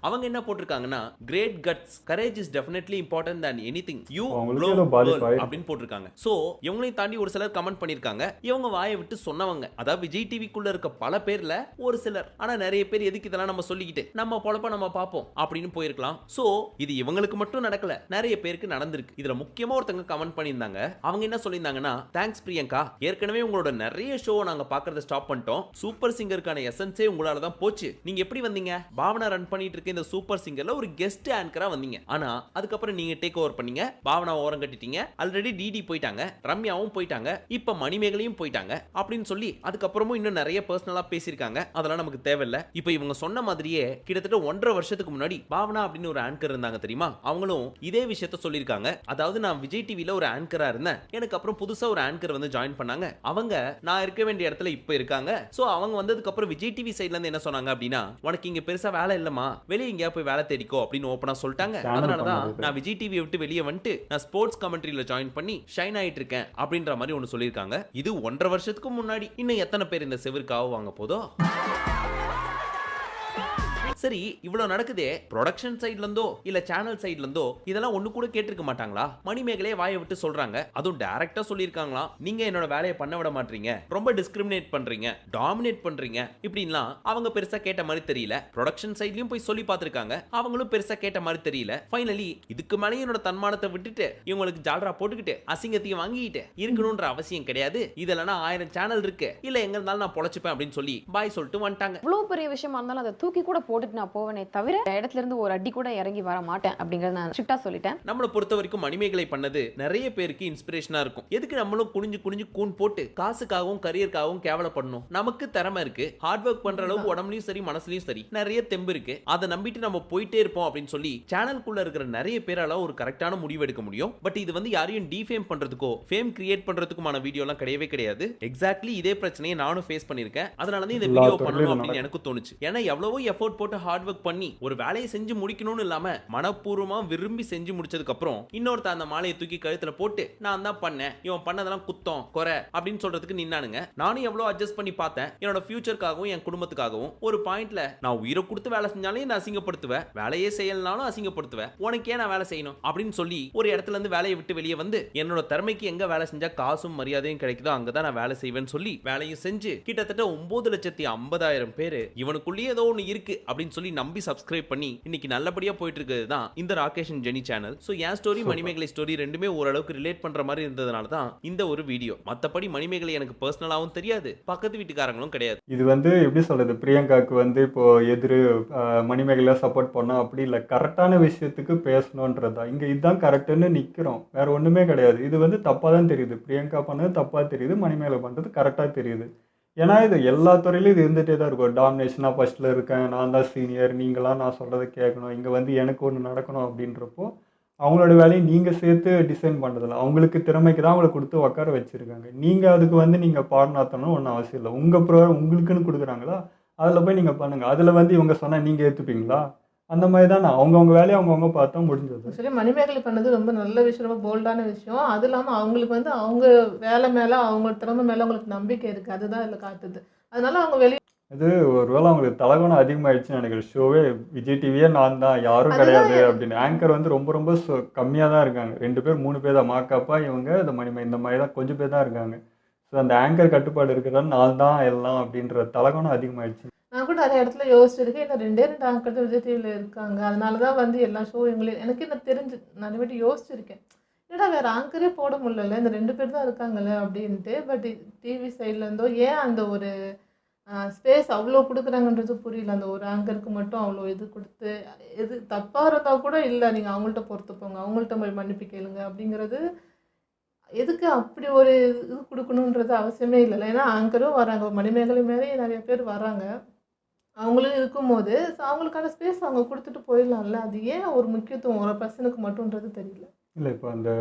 அவங்க என்ன போட்டிருக்காங்கன்னா, great guts, courage is definitely important than anything you அவங்களுக்கு blow ஏதோ பாதிப்பு world ஆயிருக்கு. அப்படின்னு போட்டிருக்காங்க. சோ இவங்களையும் தாண்டி ஒரு சிலர் கமெண்ட் பண்ணிருக்காங்க. இவங்க வாயை விட்டு சொன்னவங்க, அதாவது விஜய் டிவிக்குள்ள இருக்க பல பேர்ல ஒரு சிலர். ஆனா நிறைய பேர் எதுக்கு இதெல்லாம் நம்ம சொல்லிக்கிட்டு நம்ம பொழப்ப நம்ம பார்ப்போம் அப்படின்னு போயிருக்கலாம். சோ இது இவங்களுக்கு மட்டும் நடக்கல, நிறைய பேருக்கு நடந்திருக்கு. இதுல முக்கியமா ஒருத்தங்க கமெண்ட் பண்ணியிருந்தாங்க. அவங்க என்ன சொல்லியிருந்தாங்கன்னா, தேங்க்ஸ் பிரியங்கா, ஏற்கனவே உங்களோட நிறைய ஷோ நாங்க பாக்குறத ஸ்டாப் பண்ணிட்டோம், சூப்பர் சிங்கருக்கான எசன்ஸே உங்களால தான் போச்சு, நீங்க எப்படி வந்தீங்க, பாவனா ரன் பண்ணிட்டு இருக்க இந்த சூப்பர் சிங்கர்ல ஒரு கெஸ்ட் ஆங்கரா வந்தீங்க, ஆனா அதுக்கப்புறம் நீங்க டேக் ஓவர் பண்ணீங்க, பாவனா ஓரம் கட்டிட்டீங்க, ஆல்ரெடி டிடி போயிட்டாங்க, ரம்யாவும் போயிட்டாங்க, இப்ப மணிமேகலையும் போயிட்டாங்க அப்படின்னு சொல்லி அதுக்கப்புறமும் இன்னும் நிறைய பர்சனலா பேசியிருக்காங்க. அதெல்லாம் நமக்கு தேவையில்ல. இப்ப இவங்க சொன்ன மாதிரியே கிட்டத்தட்ட 1.5 வருஷத்துக்கு முன்னாடி பாவனா அப்படின்னு ஒரு ஆங்கர் இருந்தாங்க தெரியுமா, அவங்களும் இதே விஷயத்த சொல்லியிருக்காங்க. அதாவது நான் விஜய் டிவில ஒரு ஆங்கரா இருந்தேன், எனக்கு அப்புறம் புதுசா ஒரு ஆங்கர் வந்து ஜாயின் பண்ணாங்க, அவங்க நான் இருக்க வேண்டிய இடத்துல இப்ப இருக்காங்க. சோ அவங்க வந்ததுக்கு அப்புறம் விஜய் டிவி சைடுல இருந்து என்ன சொன்னாங்க அப்படின்னா, உனக்கு இங்க பெருசா வேலை இல்லமா, வெளியே எங்கேயா போய் வேலை தேடிக்கோ அப்படின்னு ஓப்பனா சொல்லிட்டாங்க. அதனாலதான் நான் விஜய் டிவியை விட்டு வெளியே வந்துட்டு நான் ஸ்போர்ட்ஸ் கமெண்ட்ரியில ஜாயின் பண்ணி ஷைன் ஆயிட்டு இருக்கேன் அப்படின்ற மாதிரி ஒன்னு சொல்லியிருக்காங்க. இது 1.5 வருஷத்துக்கு முன்னாடி. இன்னும் எத்தனை பேர் இந்த செவிற்காக வாங்க போதோ. சரி, இவ்வளவு நடக்குதே, ப்ரொடக்ஷன் சைடுல இருந்தோ இல்ல சேனல் சைடுல இருந்தோ இதெல்லாம் ஒண்ணு கூட கேட்டிருக்க மாட்டாங்களா? மணிமேகலையே வாயை விட்டு சொல்றாங்க, அதுவும் டைரக்டா சொல்லியிருக்காங்களா, நீங்க என்னோட வேலையை பண்ண விட மாட்டீங்க, ரொம்ப டிஸ்கிரிமினேட் பண்றீங்க, டாமினேட் பண்றீங்க இப்படின்லாம் அவங்க பெருசா கேட்ட மாதிரி தெரியல. ப்ரொடக்ஷன் சைட்லயும் போய் சொல்லி பார்த்திருக்காங்க, அவங்களும் பெருசா கேட்ட மாதிரி தெரியல. ஃபைனலி இதுக்கு மேலே என்னோட தன்மானத்தை விட்டுட்டு இவங்களுக்கு ஜால்ரா போட்டுக்கிட்டு அசிங்கத்தையும் வாங்கிட்டு இருக்கணும்ன்ற அவசியம் கிடையாது, இதெல்லாம் 1000 சேனல் இருக்கு, இல்ல எங்க இருந்தாலும் நான் பொழைச்சுப்பேன் அப்படின்னு சொல்லி பாய் சொல்லிட்டு வந்துட்டாங்க. இவ்வளவு பெரிய விஷயமா இருந்தாலும் அதை தூக்கி கூட போட்டு போட்டுட்டு நான் போவேனே தவிர இடத்துல இருந்து ஒரு அடி கூட இறங்கி வர மாட்டேன் அப்படிங்கறத நான் ஸ்ட்ரிக்ட்டா சொல்லிட்டேன். நம்மளை பொறுத்த வரைக்கும் மணிமேகலை பண்ணது நிறைய பேருக்கு இன்ஸ்பிரேஷனா இருக்கும். எதுக்கு நம்மளும் குனிஞ்சு குனிஞ்சு கூன் போட்டு காசுக்காகவும் கரியருக்காகவும் கேவலப்படணும்? நமக்கு திறமை இருக்கு, ஹார்ட் ஒர்க் பண்ற அளவுக்கு உடம்புலயும் சரி மனசுலயும் சரி நிறைய தெம்பு இருக்கு. அதை நம்பிட்டு நம்ம போயிட்டே இருப்போம் அப்படின்னு சொல்லி சேனலுக்குள்ள இருக்கிற நிறைய பேரால ஒரு கரெக்டான முடிவு எடுக்க முடியும். பட் இது வந்து யாரையும் டிஃபேம் பண்றதுக்கோ ஃபேம் கிரியேட் பண்றதுக்குமான வீடியோலாம் கிடையவே கிடையாது. எக்ஸாக்ட்லி இதே பிரச்சனையை நானும் ஃபேஸ் பண்ணிருக்கேன். அதனால தான் இந்த வீடியோ பண்ணணும் அப்படின்னு எனக்கு தோணுச்சு. ஏன்னா எவ்வளவோ எஃபோர்ட் போட்டு ஹார்ட் ஒர்க் பண்ணி ஒரு வேலையை செஞ்சு முடிக்கணும்னு இல்லாம மனப்பூர்வமா விரும்பி செஞ்சு முடிச்சதுக்கு அப்புறம் இன்னொருத்த அந்த மாலையை தூக்கி கழுத்துல போட்டு நான் தான் பண்ணேன், இவன் பண்ணதெல்லாம் குத்தம் குறை அப்படின்னு சொல்றதுக்கு நின்னானுங்க. நானும் எவ்வளவு அட்ஜஸ்ட் பண்ணி பார்த்தேன். என்னோட ஃபியூச்சருக்காகவும் என் குடும்பத்துக்காகவும் ஒரு பாயிண்ட்ல நான் உயிரை கொடுத்து வேலை செஞ்சாலும் என்ன அசிங்கப்படுத்துவேன், வேலையே செய்யலனாலும் அசிங்கப்படுத்துவேன், உனக்கு ஏன் நான் வேலை செய்யணும் அப்படின்னு சொல்லி ஒரு இடத்துல இருந்து வேலையை விட்டு வெளியே வந்து என்னோட திறமைக்கு எங்க வேலை செஞ்சா காசும் மரியாதையும் கிடைக்குதோ அங்கதான் நான் வேலை செய்வேன்னு சொல்லி வேலையும் செஞ்சு கிட்டத்தட்ட 9,50,000 பேரு இவனுக்குள்ளேயே ஏதோ ஒன்று இருக்கு அப்படின்னு சொல்லி நம்பி சப்ஸ்கிரைப் பண்ணி இன்னைக்கு நல்லபடியா போயிட்டு இருக்கிறது தான் இந்த Rakesh and Jeni channel. So என் ஸ்டோரி மணிமேகலை ஸ்டோரி ரெண்டுமே ஓரளவுக்கு ரிலேட் பண்ற மாதிரி இருந்ததுனால தான் இந்த ஒரு வீடியோ. மற்றபடி மணிமேகலை எனக்கு பர்சனலாகவும் தெரியாது, பக்கத்து வீட்டுக்காரங்களும் கிடையாது. இது வந்து எப்படி சொல்றது, பிரியங்காவுக்கு வந்து இப்போ எதிர் மணிமேகலையா சப்போர்ட் பண்ணோம் அப்படி இல்லை, கரெக்டான விஷயத்துக்கு பேசணுன்றதா இங்கே இதுதான் கரெக்டுன்னு நிற்கிறோம், வேற ஒன்றுமே கிடையாது. இது வந்து தப்பாக தான் தெரியுது, பிரியங்கா பண்ணது தப்பாக தெரியுது, மணிமேகலை பண்ணுறது கரெக்டாக தெரியுது. ஏன்னா இது எல்லா துறையிலும் இது இருந்துகிட்டே தான் இருக்கும். டாமினேஷனாக ஃபஸ்ட்டில் இருக்கேன், நான் தான் சீனியர், நீங்களாம் நான் சொல்கிறத கேட்கணும், இங்கே வந்து எனக்கு ஒன்று நடக்கணும் அப்படின்றப்போ அவங்களோட வேலையை நீங்கள் சேர்த்து டிசைன் பண்ணுறதில்ல. அவங்களுக்கு திறமைக்கு தான் அவங்கள கொடுத்து உட்கார வச்சுருக்காங்க. நீங்கள் அதுக்கு வந்து நீங்கள் பாடநாத்தணும் ஒன்றும் அவசியம் இல்லை. உங்கள் ப்ரோக்ராம் உங்களுக்குன்னு கொடுக்குறாங்களா, அதில் போய் நீங்கள் பண்ணுங்கள். அதில் வந்து இவங்க சொன்னால் நீங்கள் ஏற்றுப்பீங்களா? அந்த மாதிரி தான் அவங்கவுங்க வேலையை அவங்கவுங்க பார்த்தா முடிஞ்சது. ஆக்சுவலி மணிமேகலை பண்ணது ரொம்ப நல்ல விஷயம், ரொம்ப போல்டான விஷயம். அது இல்லாமல் அவங்களுக்கு வந்து அவங்க வேலை மேலே அவங்க திறமை மேலே அவங்களுக்கு நம்பிக்கை இருக்குது, அதுதான் இதில் காட்டுது. அதனால அவங்க வெளியே இது ஒருவேளை அவங்களுக்கு தலகணம் அதிகமாகிடுச்சுன்னு நினைக்கிறேன். ஷோவே விஜய் டிவியே நான் தான், யாரும் கிடையாது அப்படின்னு. ஆங்கர் வந்து ரொம்ப ரொம்ப கம்மியாக தான் இருக்காங்க, 2 பேர் 3 பேர் தான். மாக்காப்பா இவங்க இந்த இந்த மாதிரி தான் கொஞ்சம் பேர் தான் இருக்காங்க. ஸோ அந்த ஆங்கர் கட்டுப்பாடு இருக்கிறதால நான் தான் எல்லாம் அப்படின்ற தலகணம் அதிகமாகிடுச்சு. நான் கூட நிறைய இடத்துல யோசிச்சிருக்கேன், இந்த 2 ஆங்கர் தான் விஜய் டிவியில் இருக்காங்க, அதனால தான் வந்து எல்லா ஷோ இவங்களே எனக்கு என்ன தெரிஞ்சு நிறைய வாட்டி யோசிச்சிருக்கேன், ஏன்னா வேறு ஆங்கரே போட முடியல, இந்த 2 பேர் தான் இருக்காங்கல்ல அப்படின்ட்டு. பட் டிவி சைட்லேருந்தோ ஏன் அந்த ஒரு ஸ்பேஸ் அவ்வளோ கொடுக்குறாங்கன்றது புரியல. அந்த ஒரு ஆங்கருக்கு மட்டும் அவ்வளோ இது கொடுத்து, எது தப்பாக இருந்தால் கூட இல்லை நீங்கள் அவங்கள்ட்ட பொறுத்து போங்க, அவங்கள்ட்ட போய் மன்னிப்பு கேளுங்க அப்படிங்கிறது எதுக்கு அப்படி ஒரு இது கொடுக்கணுன்றது அவசியமே இல்லைல்ல. ஏன்னா ஆங்கரும் வராங்க, மணிமேகலை மேலே நிறைய பேர் வராங்க, அவங்களும் இருக்கும்போது அவங்களுக்கான ஸ்பேஸ் அவங்க கொடுத்துட்டு போயிடலாம்ல. அது ஏன் ஒரு முக்கியத்துவம் ஒரு பர்சனுக்கு மட்டும்ன்றது தெரியல. இல்லை இப்போ அந்த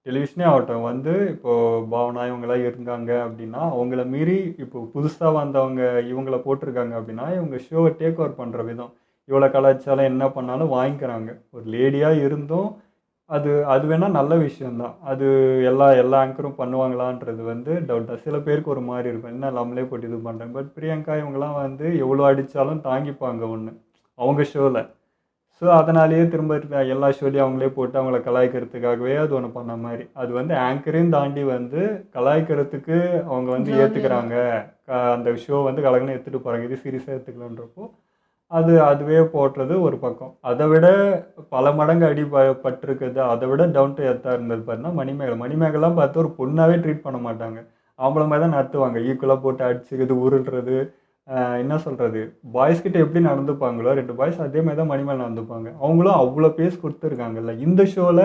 டெலிவிஷனே ஆகட்டும் வந்து இப்போது பாவனா இவங்களாம் இருந்தாங்க அப்படின்னா அவங்கள மீறி இப்போ புதுசாக வந்தவங்க இவங்கள போட்டிருக்காங்க அப்படின்னா இவங்க ஷோவை டேக் ஓவர் பண்ணுற விதம், இவ்வளோ கலாச்சாரம் என்ன பண்ணாலும் வாங்கிக்கிறாங்க. ஒரு லேடியாக இருந்தும் அது வேணால் நல்ல விஷயந்தான். அது எல்லா ஆங்கரும் பண்ணுவாங்களான்றது வந்து டவுட்டாக சில பேருக்கு ஒரு மாதிரி இருக்கும், என்ன நம்மளே போட்டு இது பண்ணுறேன். பட் பிரியங்கா இவங்கெல்லாம் வந்து எவ்வளோ அடித்தாலும் தாங்கிப்பாங்க ஒன்று அவங்க ஷோவில். ஸோ அதனாலேயே திரும்ப எல்லா ஷோலையும் அவங்களே போட்டு அவங்கள கலாய்க்கிறதுக்காகவே அது ஒன்று பண்ண மாதிரி. அது வந்து ஆங்கரையும் தாண்டி வந்து கலாய்க்கிறதுக்கு அவங்க வந்து ஏற்றுக்கிறாங்க, அந்த ஷோ வந்து கலகன்னு எடுத்துகிட்டு போகிறாங்க, இது சீரியஸாக எடுத்துக்கலான்றப்போ அதுவே போடுறது ஒரு பக்கம். அதை விட பல மடங்கு பட்டிருக்குது, அதை விட டவுன் டு எர்த்தாக இருந்தது பார்த்தீங்கன்னா மணிமேகலாம் பார்த்து ஒரு பொண்ணாகவே ட்ரீட் பண்ண மாட்டாங்க, அவங்கள மாதிரி தான் நடத்துவாங்க. ஈக்குவலாக போட்டு அடிச்சுக்கிறது, உருள்றது, என்ன சொல்கிறது, பாய்ஸ்கிட்ட எப்படி நடந்துப்பாங்களோ 2 பாய்ஸ் அதே மாதிரி தான் மணிமேகலை நடந்துப்பாங்க. அவங்களும் அவ்வளோ பேஸ் கொடுத்துருக்காங்கல்ல. இந்த ஷோவில்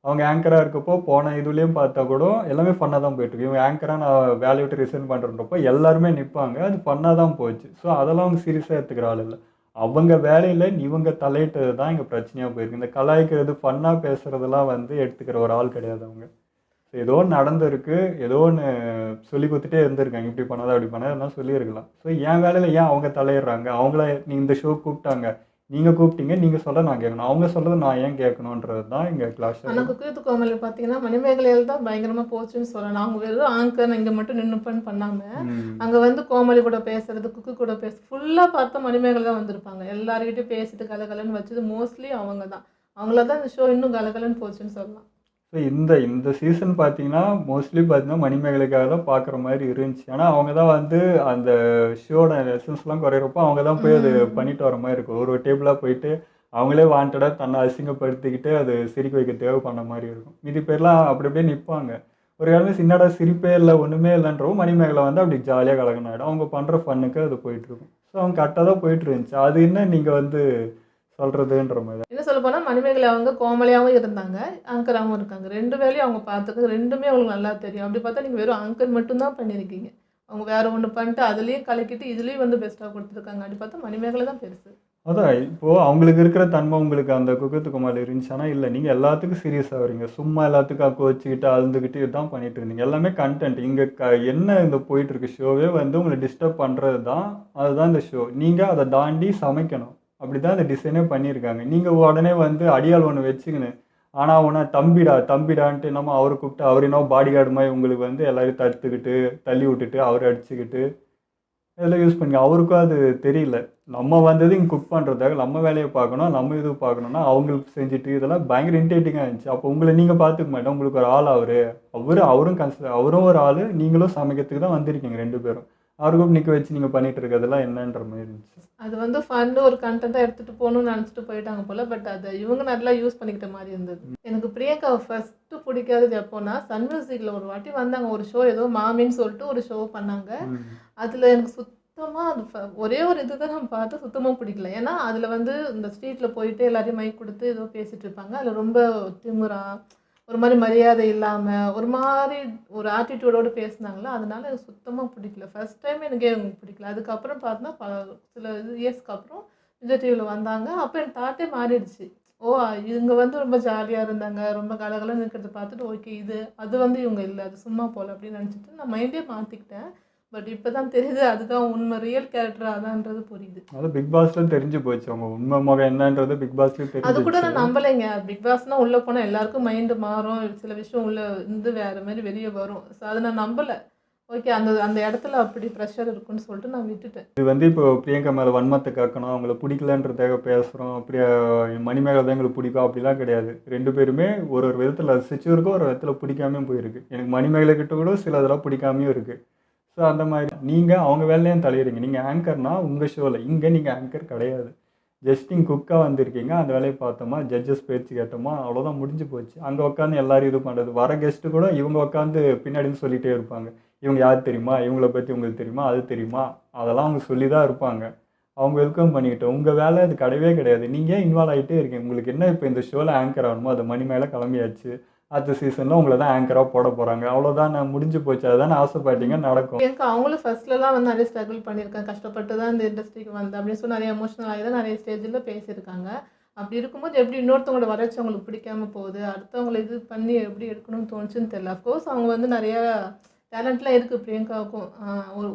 அவங்க ஆங்கராக இருக்கப்போ போன இதுலேயும் பார்த்தா கூட எல்லாமே ஃபன்னாக தான் போயிட்டுருக்கு. இவங்க ஆங்கராக நான் வேலையை விட்டு ரிசைன் பண்ணுறப்போ எல்லாருமே நிற்பாங்க, அது ஃபன்னாக தான் போச்சு. ஸோ அதெல்லாம் அவங்க சீரியஸாக எடுத்துக்கிற ஆள் இல்லை. அவங்க வேலையில் இவங்க தலையிட்டது தான் இங்கே பிரச்சனையாக போயிருக்கு. இந்த கலாய்க்கிறது ஃபன்னாக பேசுகிறதெல்லாம் வந்து எடுத்துக்கிற ஒரு ஆள் கிடையாது அவங்க. ஸோ ஏதோ ஒன்று நடந்திருக்கு, ஏதோ ஒன்று சொல்லி கொடுத்துட்டே இருந்திருக்காங்க, இப்படி பண்ணாதான் அப்படி பண்ணாதான் சொல்லியிருக்கலாம். ஸோ என் வேலையில் ஏன் அவங்க தலையிடுறாங்க? அவங்கள நீங்கள் இந்த ஷோ கூப்பிட்டாங்க, நீங்கள் கூப்பிட்டீங்க, நீங்கள் சொல்ல நான் கேட்கணும், அவங்க சொல்கிறது நான் ஏன் கேட்கணுன்றது தான் இங்கே கிளாஸ். ஆனால் குக்கு வித் கோமாளி பார்த்தீங்கன்னா மணிமேகலையில் தான் பயங்கரமாக போச்சுன்னு சொல்லலாம். அவங்க வெறும் ஆங்கர் இங்கே மட்டும் நின்றுப்பன்னு பண்ணாமல் அங்கே வந்து கோமாளி கூட பேசுறது, குக்கு கூட ஃபுல்லாக பார்த்தா மணிமேகலை தான் வந்திருப்பாங்க. எல்லாருக்கிட்டையும் பேசிட்டு கலகலன்னு வச்சது மோஸ்ட்லி அவங்க தான். அவங்கள தான் இந்த ஷோ இன்னும் கலகலன்னு போச்சுன்னு சொல்லலாம். ஸோ இந்த சீசன் பார்த்தீங்கன்னா மோஸ்ட்லி பார்த்தீங்கன்னா மணிமேகலைக்காக தான் பார்க்குற மாதிரி இருந்துச்சு. ஆனால் அவங்க தான் வந்து அந்த ஷோட லெசன்ஸ்லாம் குறையிறப்போ அவங்க தான் போய் அது பண்ணிட்டு வர மாதிரி இருக்கும். ஒரு டேபிளாக போயிட்டு அவங்களே வாண்டடாக தன்னை அசிங்கப்படுத்திக்கிட்டு அது சிரிக்க வைக்க தேவை பண்ண மாதிரி இருக்கும். மீதி பேர்லாம் அப்படி அப்படியே நிற்பாங்க. ஒரு காலமே சின்னடா சிரிப்பே இல்லை ஒன்றுமே இல்லைன்றவோ மணிமேகலை வந்து அப்படி ஜாலியாக கலகணும் ஆகிடும். அவங்க பண்ணுற ஃபன்னுக்கு அது போயிட்டுருக்கும். ஸோ அவங்க கரெக்டாக தான் போயிட்டு இருந்துச்சு. அது என்ன நீங்கள் வந்து சொல்கிறதுன்ற மாதிரி தான். என்ன சொல்ல போனால் மணிமேகலை அவங்க கோமலியாகவும் இருந்தாங்க, ஆங்கராகவும் இருக்காங்க. 2 வேலையும் அவங்க பார்த்துருக்கு. 2மே அவங்களுக்கு நல்லா தெரியும். அப்படி பார்த்தா நீங்கள் வெறும் ஆங்கர் மட்டும்தான் பண்ணியிருக்கீங்க. அவங்க வேற ஒன்று பண்ணிட்டு அதுலேயும் கலக்கிட்டு இதுலேயும் வந்து பெஸ்ட்டாக கொடுத்துருக்காங்க. அப்படி பார்த்தா மணிமேகலை தான் பெருசு. அதான் இப்போது அவங்களுக்கு இருக்கிற தன்மை உங்களுக்கு அந்த குக்கத்துக்கு மேலே இருந்துச்சுன்னா இல்லை, நீங்கள் எல்லாத்துக்கும் சீரியஸாக வரீங்க. சும்மா எல்லாத்துக்கும் கோச்சிக்கிட்டு அழுந்துக்கிட்டு இதுதான் பண்ணிட்டு இருந்தீங்க. எல்லாமே கண்டென்ட் இங்கே என்ன இந்த போயிட்டுருக்கு ஷோவே வந்து உங்களை டிஸ்டர்ப் பண்ணுறது தான். அதுதான் இந்த ஷோ. நீங்கள் அதை தாண்டி சமைக்கணும். அப்படி தான் இந்த டிசைனே பண்ணியிருக்காங்க. நீங்கள் உடனே வந்து அடியால் ஒன்று வச்சுக்கின்னு ஆனால் உன தம்பிடான்ட்டு நம்ம அவரை கூப்பிட்டு அவர் என்ன பாடி கார்டு மாதிரி உங்களுக்கு வந்து எல்லாரையும் தடுத்துக்கிட்டு தள்ளி விட்டுட்டு அவரை அடிச்சுக்கிட்டு இதெல்லாம் யூஸ் பண்ணி அவருக்கும் அது தெரியல. நம்ம வந்தது இங்கே குக் பண்ணுறதுக்காக நம்ம வேலையை பார்க்கணும், நம்ம இது பார்க்கணுன்னா அவங்களுக்கு செஞ்சுட்டு இதெல்லாம் பயங்கர இரிட்டேட்டிங்காக இருந்துச்சு. அப்போ உங்களை நீங்கள் பார்த்துக்க மாட்டோம். உங்களுக்கு ஒரு ஆள் அவரும் ஒரு ஆள், நீங்களும் சமைக்கிறதுக்கு தான் வந்திருக்கீங்க 2 பேரும். அவருக்கும் நிற்க வச்சு நீங்கள் பண்ணிட்டு இருக்கிறதெல்லாம் என்னன்ற மாதிரி இருந்துச்சு. அது வந்து ஃபன்னு ஒரு கண்டென்ட்டாக எடுத்துகிட்டு போகணும்னு நினச்சிட்டு போயிட்டாங்க போல். பட் அதை இவங்க நல்லா யூஸ் பண்ணிக்கிட்ட மாதிரி இருந்தது. எனக்கு பிரியங்காவை ஃபஸ்ட்டு பிடிக்காதது எப்போனா சன் மியூசிக்கில் ஒரு வாட்டி வந்தாங்க. ஒரு ஷோ ஏதோ மாமின்னு சொல்லிட்டு ஒரு ஷோ பண்ணாங்க. அதில் எனக்கு சுத்தமாக அது ஒரே ஒரு இது தான் நான் பார்த்து சுத்தமாக பிடிக்கல. ஏன்னா அதில் வந்து இந்த ஸ்ட்ரீட்டில் போயிட்டு எல்லாரையும் மைக் கொடுத்து ஏதோ பேசிகிட்டு இருப்பாங்க. அதில் ரொம்ப திமுறா ஒரு மாதிரி மரியாதை இல்லாமல் ஒரு மாதிரி ஒரு ஆட்டிடியூடோடு பேசினாங்களா, அதனால எனக்கு சுத்தமாக பிடிக்கல. ஃபர்ஸ்ட் டைம் எனக்கே பிடிக்கல. அதுக்கப்புறம் பார்த்தா சில இயர்ஸ்க்கு அப்புறம் விஜய் டிவியில் வந்தாங்க. அப்போ எனக்கு தாட்டே மாறிடுச்சு. இவங்க வந்து ரொம்ப ஜாலியாக இருந்தாங்க, ரொம்ப கலகலன்னு இருக்கிறத பார்த்துட்டு ஓகே அது வந்து இவங்க இல்லை, அது சும்மா போல் அப்படின்னு நினச்சிட்டு நான் மைண்டே மாற்றிக்கிட்டேன். பட் இப்போ தான் தெரியுது அதுதான் உண்மை, ரியல் கேரக்டர் அதான்றது புரியுது. அது பிக் பாஸ்ல தெரிஞ்சு போச்சு. அவங்க உண்மை முகம் என்னன்றது பிக் பாஸ்லேயே தெரிஞ்சு. அது கூட நான் நம்பலைங்க. பிக் பாஸ்னால் உள்ளே போனால் எல்லாருக்கும் மைண்டு மாறும், சில விஷயம் உள்ளே இருந்து வேறு மாதிரி வெளியே வரும். ஸோ அதை நான் நம்பலை. ஓகே அந்த இடத்துல அப்படி ப்ரெஷர் இருக்குன்னு சொல்லிட்டு நான் விட்டுட்டேன். இது வந்து இப்போ பிரியங்கா மேலே வன்மத்தை காக்கணும், அவங்கள பிடிக்கலன்றதாக பேசுகிறோம், அப்படியே மணிமேகலை தான் எங்களுக்கு பிடிக்கும் அப்படிலாம் கிடையாது. 2 பேருமே ஒரு விதத்தில் ரசிச்சும் இருக்கும், ஒரு விதத்தில் பிடிக்காமையும் போயிருக்கு. எனக்கு மணிமேகலை கிட்ட கூட சில இதெல்லாம் பிடிக்காமையும் இருக்குது. ஸோ அந்த மாதிரி நீங்கள் அவங்க வேலையும் தலையிறீங்க. நீங்கள் ஆங்கர்னா உங்கள் ஷோவில், இங்கே நீங்கள் ஆங்கர் கிடையாது. ஜஸ்ட் நீங்கள் குக்காக வந்திருக்கீங்க, அந்த வேலையை பார்த்தோமா, ஜட்ஜஸ் பேச்சு கேட்டோமா, அவ்வளோதான், முடிஞ்சு போச்சு. அங்கே உட்காந்து எல்லோரும் இது பண்ணுறது. வர கெஸ்ட்டு கூட இவங்க உட்காந்து பின்னாடின்னு சொல்லிகிட்டே இருப்பாங்க. இவங்க யார் தெரியுமா, இவங்கள பற்றி உங்களுக்கு தெரியுமா, அது தெரியுமா, அதெல்லாம் அவங்க சொல்லி தான் இருப்பாங்க. அவங்க வெல்கம் பண்ணிக்கிட்டோம். உங்கள் வேலை அது கிடையவே கிடையாது. நீங்கள் இன்வால்வ் ஆகிட்டே இருக்கீங்க. உங்களுக்கு என்ன இப்போ இந்த ஷோவில் ஆங்கர் ஆகணுமோ அது மணி மேலே கிளம்பியாச்சு. அடுத்த சீசனில் உங்களை தான் ஆங்கராக போட போகிறாங்க. அவ்வளோதான், நான் முடிஞ்சு போச்சு. அதுதான் ஆசைப்பட்டீங்க, நடக்கும். எனக்கு அவங்களும் ஃபர்ஸ்ட்லலாம் வந்து நிறைய ஸ்ட்ரகிள் பண்ணியிருக்கேன், கஷ்டப்பட்டு தான் இந்த இண்டஸ்ட்ரிக்கு வந்து அப்படின்னு சொல்லி நிறைய எமோஷனல் ஆகி தான் நிறைய ஸ்டேஜில் பேசியிருக்காங்க. அப்படி இருக்கும்போது எப்படி இன்னொருத்தவங்களோட வளர்ச்சி அவங்களுக்கு பிடிக்காம போகுது, அடுத்தவங்களை இது பண்ணி எப்படி எடுக்கணும்னு தோணுச்சுன்னு தெரியல. அஃப்கோர்ஸ் அவங்க வந்து நிறைய டேலண்ட்லாம் இருக்குது பிரியங்காவுக்கும்.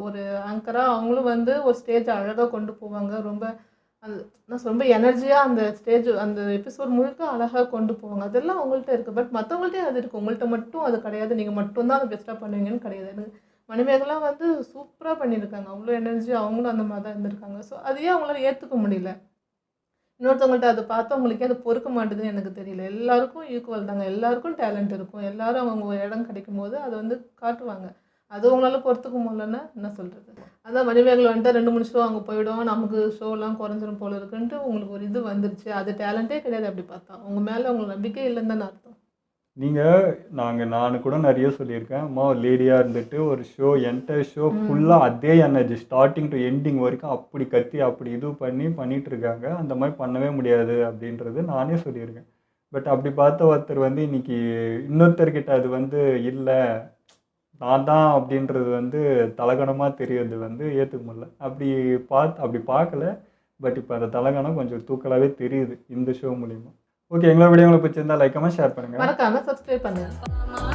ஒரு ஆங்கராக அவங்களும் வந்து ஒரு ஸ்டேஜ் அழகாக கொண்டு போவாங்க. ரொம்ப ரொம்ப எனர்ஜியாக அந்த ஸ்டேஜ் அந்த எபிசோட் முழுக்க அழகாக கொண்டு போவாங்க. அதெல்லாம் அவங்கள்ட்ட இருக்குது. பட் மற்றவங்கள்ட்டே அது இருக்குது, உங்கள்கிட்ட மட்டும் அது கிடையாது. நீங்கள் மட்டும்தான் அதை பெஸ்ட்டாக பண்ணுவீங்கன்னு கிடையாது. எனக்கு மணிமேகலை வந்து சூப்பராக பண்ணியிருக்காங்க. அவ்வளோ எனர்ஜி, அவங்களும் அந்த மாதிரி தான் இருந்திருக்காங்க. ஸோ அதையே அவங்களால ஏற்றுக்க முடியல. இன்னொருத்தவங்கள்ட்ட அதை பார்த்து அவங்களுக்கே அது பொறுக்க மாட்டுதுன்னு எனக்கு தெரியல. எல்லாருக்கும் ஈக்குவல் தாங்க, எல்லாருக்கும் டேலண்ட் இருக்கும். எல்லாரும் அவங்க ஒரு இடம் கிடைக்கும் போது அதை வந்து காட்டுவாங்க. அது உங்களால் பொறுத்துக்க முடியலன்னா என்ன சொல்கிறது. அதான் மணிமேகலை வந்துட்டு 2-3 ஷோ அங்கே போயிடும், நமக்கு ஷோலாம் குறைஞ்சிரும் போல இருக்குன்ட்டு உங்களுக்கு ஒரு இது வந்துருச்சு. அது டேலண்ட்டே கிடையாது. அப்படி பார்த்தா உங்கள் மேலே உங்களுக்கு நம்பிக்கை இல்லைன்னு தானே அர்த்தம். நான் கூட நிறைய சொல்லியிருக்கேன். அம்மா லேடியாக இருந்துட்டு ஒரு ஷோ என்டையர் ஷோ ஃபுல்லாக அதே எனர்ஜி ஸ்டார்டிங் டு எண்டிங் வரைக்கும் அப்படி கத்தி அப்படி இது பண்ணிட்டு இருக்காங்க. அந்த மாதிரி பண்ணவே முடியாது அப்படின்றது நானே சொல்லியிருக்கேன். பட் அப்படி பார்த்த ஒருத்தர் வந்து இன்னைக்கு இன்னொருத்தர்கிட்ட அது வந்து இல்லை நான் தான் அப்படின்றது வந்து தலகணமாக தெரியறது வந்து ஏற்றுக்க முடியல. அப்படி பார்க்கல. பட் இப்போ அந்த தலகணம் கொஞ்சம் தூக்கலாகவே தெரியுது இந்த ஷோ மூலிமா. ஓகே, எங்களோட வீடியோ உங்களுக்கு பிடிச்சிருந்தா லைக் கமெண்ட் ஷேர் பண்ணுங்கள், மறக்காமல் சப்ஸ்கிரைப் பண்ணுங்கள்.